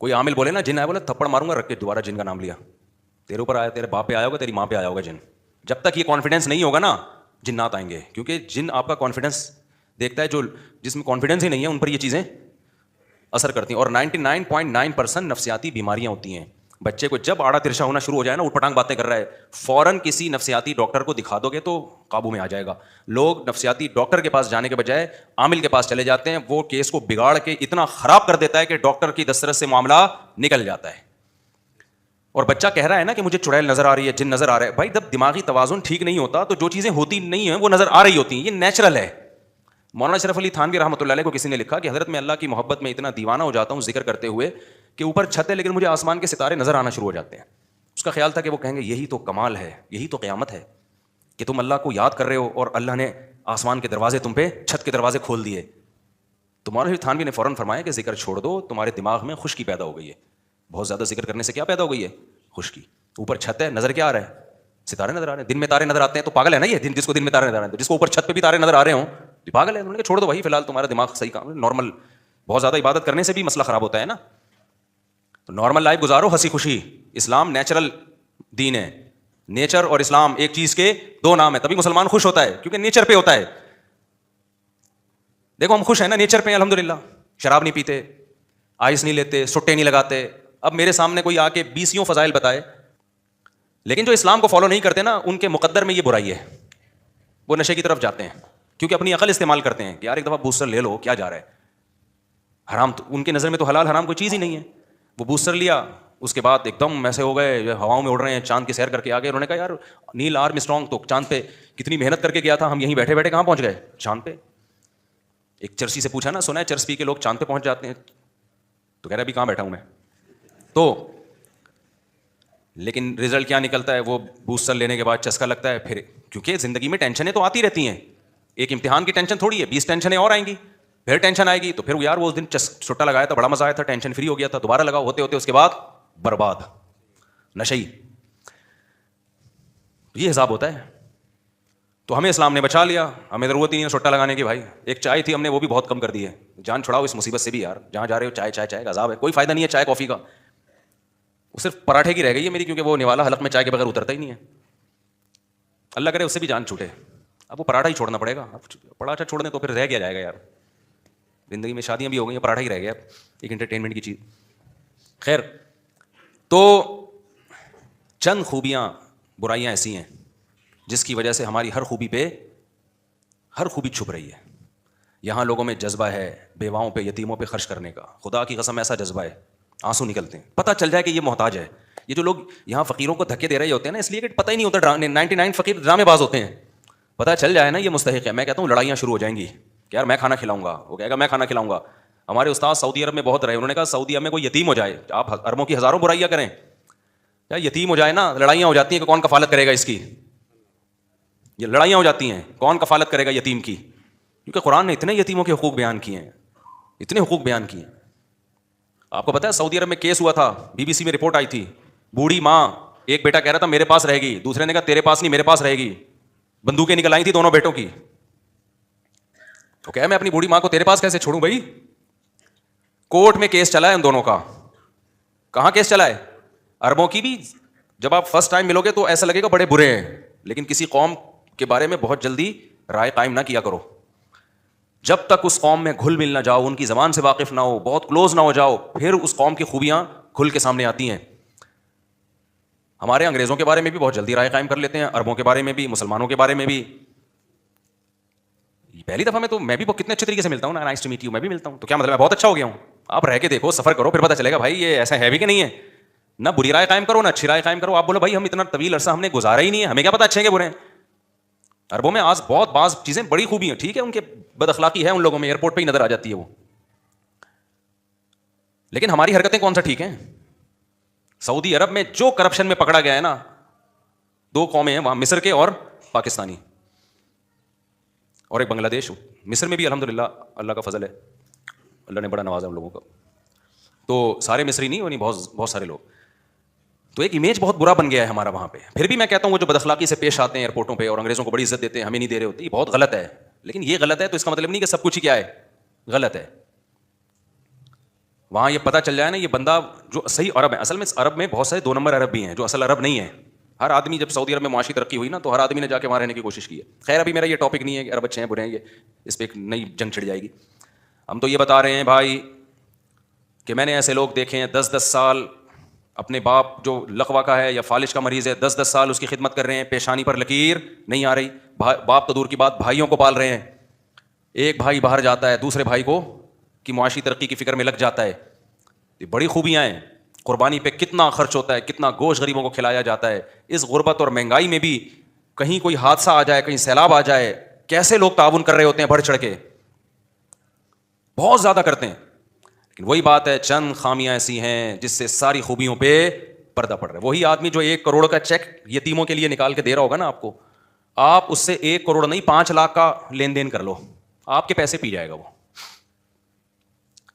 کوئی عامل بولے نا جن آیا، بولے تھپڑ ماروں گا، رکھ کے دوبارہ جن کا نام لیا. تیرے اوپر آیا، تیرے باپ پہ آیا ہوگا، تیری ماں پہ آیا ہوگا جن. جب تک یہ کانفیڈنس نہیں ہوگا نا جنات آئیں گے، کیونکہ جن آپ کا کانفیڈنس دیکھتا ہے. جو جس میں کانفیڈنس ہی نہیں ہے ان پر یہ چیزیں اثر کرتی ہیں. اور 99.9% نفسیاتی بیماریاں ہوتی ہیں. بچے کو جب آڑا ترشا ہونا شروع ہو جائے نا، اٹھ پٹانگ باتیں کر رہا ہے، فوراً کسی نفسیاتی ڈاکٹر کو دکھا دو گے تو قابو میں آ جائے گا. لوگ نفسیاتی ڈاکٹر کے پاس جانے کے بجائے عامل کے پاس چلے جاتے ہیں. وہ کیس کو بگاڑ کے اتنا خراب کر دیتا ہے کہ ڈاکٹر کی دسترس سے معاملہ نکل جاتا ہے. اور بچہ کہہ رہا ہے نا کہ مجھے چڑیل نظر آ رہی ہے، جن نظر آ رہا ہے. بھائی جب دماغی توازن ٹھیک نہیں ہوتا تو جو چیزیں ہوتی نہیں ہیں وہ نظر آ رہی ہوتی ہیں، یہ نیچرل ہے. مولانا اشرف علی تھانوی رحمۃ اللہ علیہ کو کسی نے لکھا کہ حضرت میں اللہ کی محبت میں اتنا دیوانہ ہو جاتا ہوں ذکر کرتے ہوئے کہ اوپر چھت ہے لیکن مجھے آسمان کے ستارے نظر آنا شروع ہو جاتے ہیں. اس کا خیال تھا کہ وہ کہیں گے یہی تو کمال ہے، یہی تو قیامت ہے کہ تم اللہ کو یاد کر رہے ہو اور اللہ نے آسمان کے دروازے تم پہ، چھت کے دروازے کھول دیے. تو مولانا اشرف تھانوی نے فوراً فرمایا کہ ذکر چھوڑ دو، تمہارے دماغ میں خشکی پیدا ہو گئی ہے. بہت زیادہ ذکر کرنے سے کیا پیدا ہو گئی ہے؟ خشکی. اوپر چھت ہے، نظر کیا آ رہا ہے؟ ستارے نظر آ رہے ہیں. دن میں تارے نظر آتے ہیں تو پاگل ہے نا یہ دن، جس کو دن میں تارے نظر آ رہے ہیں. جس کو اوپر چھت پہ بھی تارے نظر آ رہے ہوں یہ پاگل ہے. انہوں نے کہا چھوڑ دو بھائی، فی الحال تمہارا دماغ صحیح کام. نارمل بہت زیادہ عبادت کرنے سے بھی مسئلہ خراب ہوتا ہے نا. تو نارمل لائف گزارو، ہنسی خوشی. اسلام نیچرل دین ہے. نیچر اور اسلام ایک چیز کے دو نام ہے. تبھی مسلمان خوش ہوتا ہے کیونکہ نیچر پہ ہوتا ہے. دیکھو ہم خوش ہیں نا نیچر پہ، الحمدللہ. شراب نہیں پیتے، آئس نہیں لیتے، سٹے نہیں لگاتے. اب میرے سامنے کوئی آ کے 20 فضائل بتائے، لیکن جو اسلام کو فالو نہیں کرتے نا ان کے مقدر میں یہ برائی ہے. وہ نشے کی طرف جاتے ہیں کیونکہ اپنی عقل استعمال کرتے ہیں کہ یار ایک دفعہ بوسٹر لے لو، کیا جا رہا ہے. حرام تو ان کے نظر میں تو حلال حرام کوئی چیز ہی نہیں ہے. وہ بوسٹر لیا، اس کے بعد ایک دم ایسے ہو گئے، ہواؤں میں اڑ رہے ہیں، چاند کی سیر کر کے آ گئے. انہوں نے کہا یار نیل آرم اسٹرانگ تو چاند پہ کتنی محنت کر کے گیا تھا، ہم یہیں بیٹھے بیٹھے کہاں پہنچ گئے؟ چاند پہ. ایک چرسی سے پوچھا نا، سنا ہے چرس پی کے لوگ چاند پہ پہنچ جاتے ہیں؟ تو کہہ رہا ابھی کہاں بیٹھا ہوں میں. تو لیکن رزلٹ کیا نکلتا ہے؟ وہ بوسٹر لینے کے بعد چسکا لگتا ہے. پھر کیونکہ زندگی میں ٹینشنیں تو آتی رہتی ہیں. ایک امتحان کی ٹینشن تھوڑی ہے، 20 ٹینشنیں اور آئیں گی. پھر ٹینشن آئے گی تو پھر یار وہ اس دن چھٹا لگایا تھا، بڑا مزہ آیا تھا، ٹینشن فری ہو گیا تھا، دوبارہ لگاؤ، ہوتے ہوتے اس کے بعد برباد، نشئی. یہ حساب ہوتا ہے. تو ہمیں اسلام نے بچا لیا، ہمیں ضرورت ہی نہیں ہے چھٹا لگانے کی. بھائی ایک چائے تھی، ہم نے وہ بھی بہت کم کر دی ہے. جان چھڑاؤ اس مصیبت سے بھی یار. جہاں جا رہے ہو چائے چائے چائے کا عذاب ہے، کوئی فائدہ نہیں ہے چائے کافی کا. وہ صرف پراٹھے کی رہ گئی ہے میری، کیونکہ وہ نوالا حلق میں چائے کے بغیر اترتا ہی نہیں ہے. اللہ کرے اس سے بھی جان چھوٹے. اب وہ پراٹھا ہی چھوڑنا پڑے گا. اب پراٹھا چھوڑ دیں تو پھر رہ کیا جائے گا یار. زندگی میں شادیاں بھی ہو گئی ہیں، پراٹھا ہی رہ گیا ایک انٹرٹینمنٹ کی چیز. خیر، تو چند خوبیاں، برائیاں ایسی ہیں جس کی وجہ سے ہماری ہر خوبی پہ ہر خوبی چھپ رہی ہے. یہاں لوگوں میں جذبہ ہے بیواؤں پہ، یتیموں پہ خرچ کرنے کا. خدا کی قسم ایسا جذبہ ہے، آنسو نکلتے ہیں. پتہ چل جائے کہ یہ محتاج ہے. یہ جو لوگ یہاں فقیروں کو دھکے دے رہے ہوتے ہیں نا، اس لیے کہ پتہ ہی نہیں ہوتا. 99 فقیر ڈرامے باز ہوتے ہیں. پتہ چل جائے نا یہ مستحق ہے، میں کہتا ہوں لڑائیاں شروع ہو جائیں گی کہ یار میں کھانا کھلاؤں گا، وہ کہے گا میں کھانا کھلاؤں گا. ہمارے استاد سعودی عرب میں بہت رہے، انہوں نے کہا سعودی عرب میں کوئی یتیم ہو جائے، آپ اربوں کی ہزاروں برائیاں کریں، یا یتیم ہو جائے نا، لڑائیاں ہو جاتی ہیں کہ کون کفالت کرے گا اس کی. یہ لڑائیاں ہو جاتی ہیں کون کفالت کرے گا یتیم کی. کیونکہ قرآن نے اتنے یتیموں کے حقوق بیان کیے ہیں، اتنے حقوق بیان کیے ہیں. آپ کو پتا ہے سعودی عرب میں کیس ہوا تھا، BBC میں رپورٹ آئی تھی. بوڑھی ماں، ایک بیٹا کہہ رہا تھا میرے پاس رہے گی، دوسرے نے کہا تیرے پاس نہیں میرے پاس رہے گی. بندوقیں نکل آئی تھی دونوں بیٹوں کی. تو کہا میں اپنی بوڑھی ماں کو تیرے پاس کیسے چھوڑوں بھائی. کورٹ میں کیس چلا ہے ان دونوں کا. کہاں کیس چلا ہے؟ عربوں کی بھی. جب آپ فرسٹ ٹائم ملو گے تو ایسا لگے گا بڑے برے ہیں، لیکن کسی قوم کے بارے میں بہت جلدی رائے قائم نہ کیا کرو. جب تک اس قوم میں گھل مل نہ جاؤ، ان کی زبان سے واقف نہ ہو، بہت کلوز نہ ہو جاؤ، پھر اس قوم کی خوبیاں کھل کے سامنے آتی ہیں. ہمارے انگریزوں کے بارے میں بھی بہت جلدی رائے قائم کر لیتے ہیں، عربوں کے بارے میں بھی، مسلمانوں کے بارے میں بھی. پہلی دفعہ میں تو میں بھی کتنے اچھے طریقے سے ملتا ہوں نا، نائس ٹو میٹ یو، میں بھی ملتا ہوں. تو کیا مطلب میں بہت اچھا ہو گیا ہوں؟ آپ رہ کے دیکھو، سفر کرو، پھر پتہ چلے گا بھائی یہ ایسا ہے بھی کہ نہیں ہے. نہ بری رائے قائم کرو نہ اچھی رائے قائم کرو. آپ بولو بھائی ہم اتنا طویل عرصہ ہم نے گزارا ہی نہیں ہے، ہمیں کیا پتہ اچھے ہیں کہ برے ہیں. عربوں میں آج بہت بعض چیزیں بڑی خوبی ہیں، ٹھیک ہے ان کے بد اخلاقی ہے ان لوگوں میں، ایئرپورٹ پہ ہی نظر آ جاتی ہے وہ، لیکن ہماری حرکتیں کون سا ٹھیک ہیں. سعودی عرب میں جو کرپشن میں پکڑا گیا ہے نا، 2 قومیں ہیں وہاں، مصر کے اور پاکستانی، اور ایک بنگلہ دیش. مصر میں بھی الحمدللہ اللہ کا فضل ہے، اللہ نے بڑا نوازا ان لوگوں کا. تو سارے مصری نہیں، یعنی بہت سارے لوگ. تو ایک امیج بہت برا بن گیا ہے ہمارا وہاں پہ. پھر بھی میں کہتا ہوں وہ جو بد اخلاقی سے پیش آتے ہیں ایئرپورٹوں پہ اور انگریزوں کو بڑی عزت دیتے ہیں، ہمیں نہیں دے رہے ہوتے، یہ بہت غلط ہے. لیکن یہ غلط ہے تو اس کا مطلب نہیں کہ سب کچھ ہی کیا ہے غلط ہے. وہاں یہ پتہ چل جائے نا یہ بندہ جو صحیح عرب ہے. اصل میں عرب میں بہت سارے 2 نمبر عرب بھی ہیں جو اصل عرب نہیں ہیں. ہر آدمی جب سعودی عرب میں معاشی ترقی ہوئی نا تو ہر آدمی نے جا کے وہاں رہنے کی کوشش کی ہے. خیر ابھی میرا یہ ٹاپک نہیں ہے کہ عرب اچھے ہیں برے ہیں, یہ اس پہ ایک نئی جنگ چھڑ جائے گی. ہم تو یہ بتا رہے ہیں بھائی کہ میں نے ایسے لوگ دیکھے ہیں 10-10 سال اپنے باپ جو لقوہ کا ہے یا فالج کا مریض ہے 10-10 سال اس کی خدمت کر رہے ہیں, پیشانی پر لکیر نہیں آ رہی. باپ تو دور کی بات بھائیوں کو پال رہے ہیں. ایک بھائی باہر جاتا ہے دوسرے بھائی کو کی معاشی ترقی کی فکر میں لگ جاتا ہے. یہ بڑی خوبیاں ہیں. قربانی پہ کتنا خرچ ہوتا ہے, کتنا گوشت غریبوں کو کھلایا جاتا ہے. اس غربت اور مہنگائی میں بھی کہیں کوئی حادثہ آ جائے, کہیں سیلاب آ جائے, کیسے لوگ تعاون کر رہے ہوتے ہیں بڑھ چڑھ کے, بہت زیادہ کرتے ہیں. لیکن وہی بات ہے چند خامیاں ایسی ہیں جس سے ساری خوبیوں پہ پردہ پڑ رہا ہے. وہی آدمی جو 1 کروڑ کا چیک یتیموں کے لیے نکال کے دے رہا ہوگا نا آپ کو, آپ اس سے 1 کروڑ نہیں 5 لاکھ کا لین دین کر لو, آپ کے پیسے پی جائے گا. وہ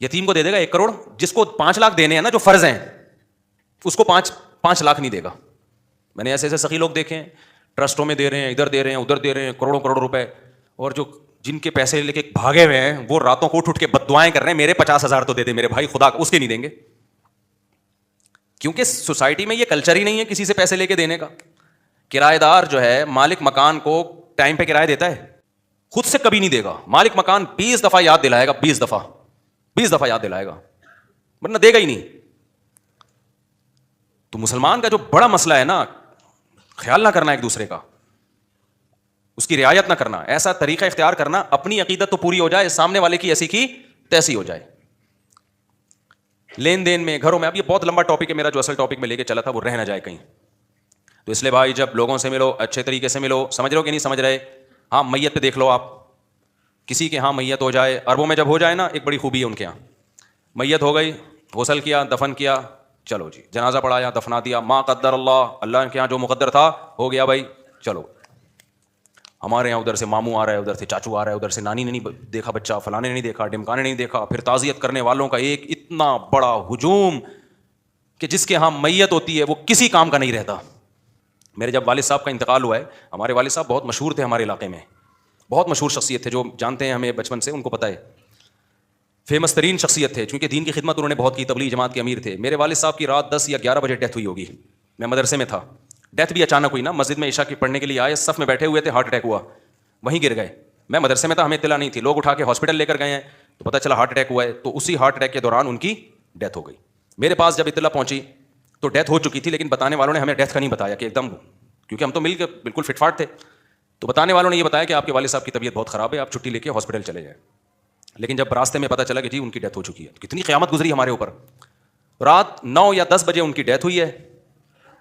یتیم کو دے دے گا 1 کروڑ, جس کو 5 لاکھ دینے ہیں نا جو فرض ہیں اس کو 5 لاکھ نہیں دے گا. میں نے ایسے ایسے سخی لوگ دیکھے ہیں ٹرسٹوں میں دے رہے ہیں, ادھر دے رہے ہیں ادھر دے رہے ہیں, کروڑوں کروڑ روپے, اور جو جن کے پیسے لے کے بھاگے ہوئے ہیں وہ راتوں کو اٹھ کے بد دعائیں کر رہے ہیں میرے 50,000 تو دے دے میرے بھائی, خدا اس کے نہیں دیں گے. کیونکہ سوسائٹی میں یہ کلچر ہی نہیں ہے کسی سے پیسے لے کے دینے کا. کرایہ دار جو ہے مالک مکان کو ٹائم پہ کرایہ دیتا ہے, خود سے کبھی نہیں دے گا. مالک مکان 20 دفعہ یاد دلائے گا, 20 دفعہ یاد دلائے گا, ورنہ دے گا ہی نہیں. تو مسلمان کا جو بڑا مسئلہ ہے نا, خیال نہ کرنا ایک دوسرے کا, اس کی رعایت نہ کرنا, ایسا طریقہ اختیار کرنا اپنی عقیدت تو پوری ہو جائے, سامنے والے کی ایسی کی تیسی ہو جائے. لین دین میں, گھروں میں, اب یہ بہت لمبا ٹاپک ہے میرا, جو اصل ٹاپک میں لے کے چلا تھا وہ رہ نہ جائے کہیں. تو اس لیے بھائی جب لوگوں سے ملو اچھے طریقے سے ملو. سمجھ رہے ہو کہ نہیں سمجھ رہے؟ ہاں میت پہ دیکھ لو آپ, کسی کے ہاں میت ہو جائے, عربوں میں جب ہو جائے نا ایک بڑی خوبی ہے ان کے یہاں, میت ہو گئی, غسل کیا, دفن کیا, چلو جی جنازہ پڑھایا, دفنا دیا, ما قدر اللہ, اللہ کے یہاں جو مقدر تھا ہو گیا بھائی, چلو. ہمارے یہاں ادھر سے ماموں آ رہا ہے, ادھر سے چاچو آ رہا ہے, ادھر سے نانی نے نہیں دیکھا بچہ, فلانے نے نہیں دیکھا, ڈمکانے نے نہیں دیکھا. پھر تعزیت کرنے والوں کا ایک اتنا بڑا ہجوم کہ جس کے ہاں میت ہوتی ہے وہ کسی کام کا نہیں رہتا. میرے جب والد صاحب کا انتقال ہوا ہے, ہمارے والد صاحب بہت مشہور تھے ہمارے علاقے میں, بہت مشہور شخصیت تھے, جو جانتے ہیں ہمیں بچپن سے ان کو پتہ ہے, فیمس ترین شخصیت تھے, چونکہ دین کی خدمت انہوں نے بہت کی, تبلیغ جماعت کے امیر تھے. میرے والد صاحب کی رات 10 یا 11 بجے ڈیتھ ہوئی ہوگی, میں مدرسے میں تھا. ڈیتھ بھی اچانک ہوئی نا, مسجد میں عشاء کی پڑھنے کے لیے آئے, صف میں بیٹھے ہوئے تھے, ہارٹ اٹیک ہوا, وہیں گر گئے. میں مدرسے میں تھا, ہمیں اطلاع نہیں تھی, لوگ اٹھا کے ہاسپٹل لے کر گئے ہیں تو پتہ چلا ہارٹ اٹیک ہوا ہے. تو اسی ہارٹ اٹیک کے دوران ان کی ڈیتھ ہو گئی. میرے پاس جب اطلاع پہنچی تو ڈیتھ ہو چکی تھی, لیکن بتانے والوں نے ہمیں ڈیتھ کا نہیں بتایا کہ ایک دم, کیونکہ ہم تو مل کے بالکل فٹ فاٹ تھے. تو بتانے والوں نے یہ بتایا کہ آپ کے والد صاحب کی طبیعت بہت خراب ہے, آپ چھٹی لے کے ہاسپٹل چلے جائیں. لیکن جب راستے میں پتہ چلا کہ جی ان کی ڈیتھ ہو چکی ہے, کتنی قیامت گزری ہمارے اوپر. رات 9 یا 10 بجے ان کی ڈیتھ ہوئی ہے,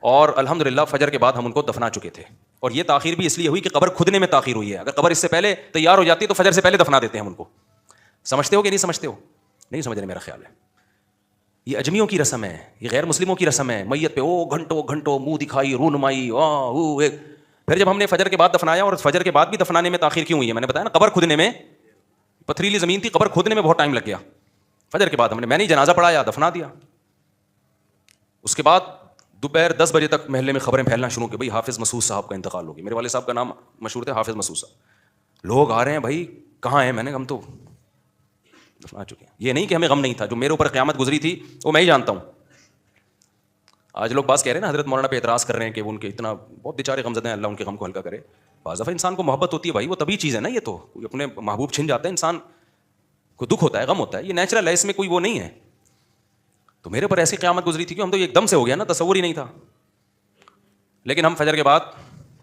اور الحمدللہ فجر کے بعد ہم ان کو دفنا چکے تھے. اور یہ تاخیر بھی اس لیے ہوئی کہ قبر کھدنے میں تاخیر ہوئی ہے. اگر قبر اس سے پہلے تیار ہو جاتی تو فجر سے پہلے دفنا دیتے ہیں ہم ان کو. سمجھتے ہو کہ نہیں سمجھتے ہو؟ نہیں سمجھ رہے, میرا خیال ہے. یہ اجمیوں کی رسم ہے, یہ غیر مسلموں کی رسم ہے. میت پہ گھنٹوں گھنٹوں منہ دکھائی, رونمائی, پھر جب ہم نے فجر کے بعد دفنایا, اور فجر کے بعد بھی دفنانے میں تاخیر کیوں ہوئی ہے, میں نے بتایا نا, قبر کھدنے میں, پتھریلی زمین تھی, قبر کھودنے میں بہت ٹائم لگ گیا. فجر کے بعد میں نے جنازہ پڑھایا, دفنا دیا. اس کے بعد دوپہر 10 بجے تک محلے میں خبریں پھیلنا شروع کی, بھائی حافظ مسعود صاحب کا انتقال ہو گیا. میرے والد صاحب کا نام مشہور تھا, حافظ مسعود صاحب. لوگ آ رہے ہیں, بھائی کہاں ہیں؟ میں نے ہم تو دفنا چکے ہیں. یہ نہیں کہ ہمیں غم نہیں تھا, جو میرے اوپر قیامت گزری تھی وہ میں ہی جانتا ہوں. آج لوگ بات کہہ رہے ہیں نا, حضرت مولانا پہ اعتراض کر رہے ہیں کہ وہ ان کے اتنا بہت بیچارے غمزدہ ہیں, اللہ ان کے غم کو ہلکا کرے. بعض دفعہ انسان کو محبت ہوتی ہے بھائی, وہ طبیعی چیز ہے نا, یہ تو کوئی اپنے محبوب چھن جاتا ہے, انسان کو دکھ ہوتا ہے, غم ہوتا ہے, یہ نیچرل ہے, اس میں کوئی وہ نہیں ہے. تو میرے پر ایسی قیامت گزری تھی کہ ہم تو ایک دم سے ہو گیا نا, تصور ہی نہیں تھا. لیکن ہم فجر کے بعد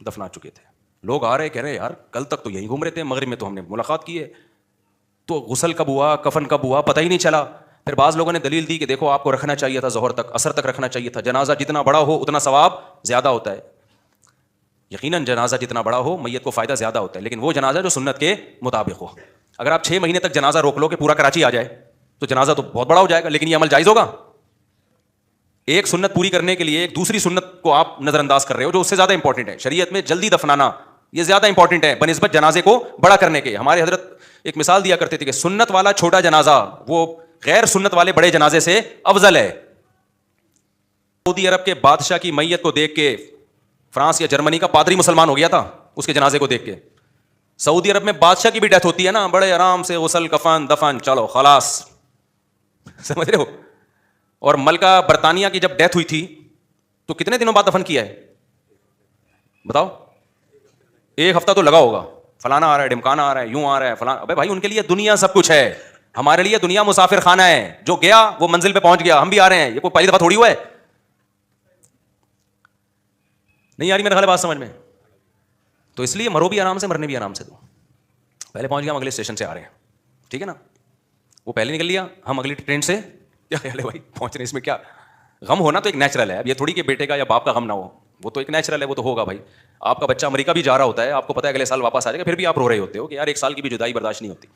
دفنا چکے تھے. لوگ آ رہے کہہ رہے یار کل تک تو یہیں گھوم رہے تھے, مغرب میں تو ہم نے ملاقات کی ہے, تو غسل کب ہوا, کفن کب ہوا, پتہ ہی نہیں چلا. پھر بعض لوگوں نے دلیل دی کہ دیکھو آپ کو رکھنا چاہیے تھا ظہر تک, عصر تک رکھنا چاہیے تھا. جنازہ جتنا بڑا ہو اتنا ثواب زیادہ ہوتا ہے. یقیناً جنازہ جتنا بڑا ہو میت کو فائدہ زیادہ ہوتا ہے, لیکن وہ جنازہ جو سنت کے مطابق ہو. اگر آپ 6 مہینے تک جنازہ روک لو کہ پورا کراچی آ جائے تو جنازہ تو بہت بڑا ہو جائے گا, لیکن یہ عمل جائز ہوگا؟ ایک سنت پوری کرنے کے لیے ایک دوسری سنت کو آپ نظر انداز کر رہے ہو جو اس سے زیادہ امپورٹنٹ ہے. شریعت میں جلدی دفنانا یہ زیادہ امپورٹنٹ ہے بنسبت جنازے کو بڑا کرنے کے. ہمارے حضرت ایک مثال دیا کرتے تھے کہ سنت والا چھوٹا جنازہ وہ غیر سنت والے بڑے جنازے سے افضل ہے. سعودی عرب کے بادشاہ کی میت کو دیکھ کے فرانس یا جرمنی کا پادری مسلمان ہو گیا تھا اس کے جنازے کو دیکھ کے. سعودی عرب میں بادشاہ کی بھی ڈیتھ ہوتی ہے نا, بڑے آرام سے غسل, کفن, دفن, چلو خلاص. سمجھ رہے ہو. اور ملکہ برطانیہ کی جب ڈیتھ ہوئی تھی تو کتنے دنوں بعد دفن کیا ہے بتاؤ؟ 1 ہفتہ تو لگا ہوگا. فلانا آ رہا ہے، ڈمکانا آ رہا ہے، یوں آ رہا ہے فلانا. ابے بھائی ان کے لیے دنیا سب کچھ ہے، ہمارے لیے دنیا مسافر خانہ ہے. جو گیا وہ منزل پہ پہنچ گیا، ہم بھی آ رہے ہیں. یہ کوئی پہلی دفعہ تھوڑی ہوا ہے. نہیں آ رہی میرے خیال بات سمجھ میں؟ تو اس لیے مرو بھی آرام سے، مرنے بھی آرام سے. تو پہلے پہنچ گیا، ہم اگلے اسٹیشن سے آ رہے ہیں. ٹھیک ہے نا؟ وہ پہلے نکل لیا، ہم اگلی ٹرین سے. کیا خیال ہے بھائی پہنچنے؟ اس میں کیا غم ہونا تو ایک نیچرل ہے. اب یہ تھوڑی کہ بیٹے کا یا باپ کا غم نہ ہو، وہ تو ایک نیچرل ہے، وہ تو ہوگا بھائی. آپ کا بچہ امریکہ بھی جا رہا ہوتا ہے، آپ کو پتا ہے اگلے سال واپس آ جائے گا، پھر بھی آپ رو رہے ہوتے ہو کہ یار 1 سال کی بھی جدائی برداشت نہیں ہوتی.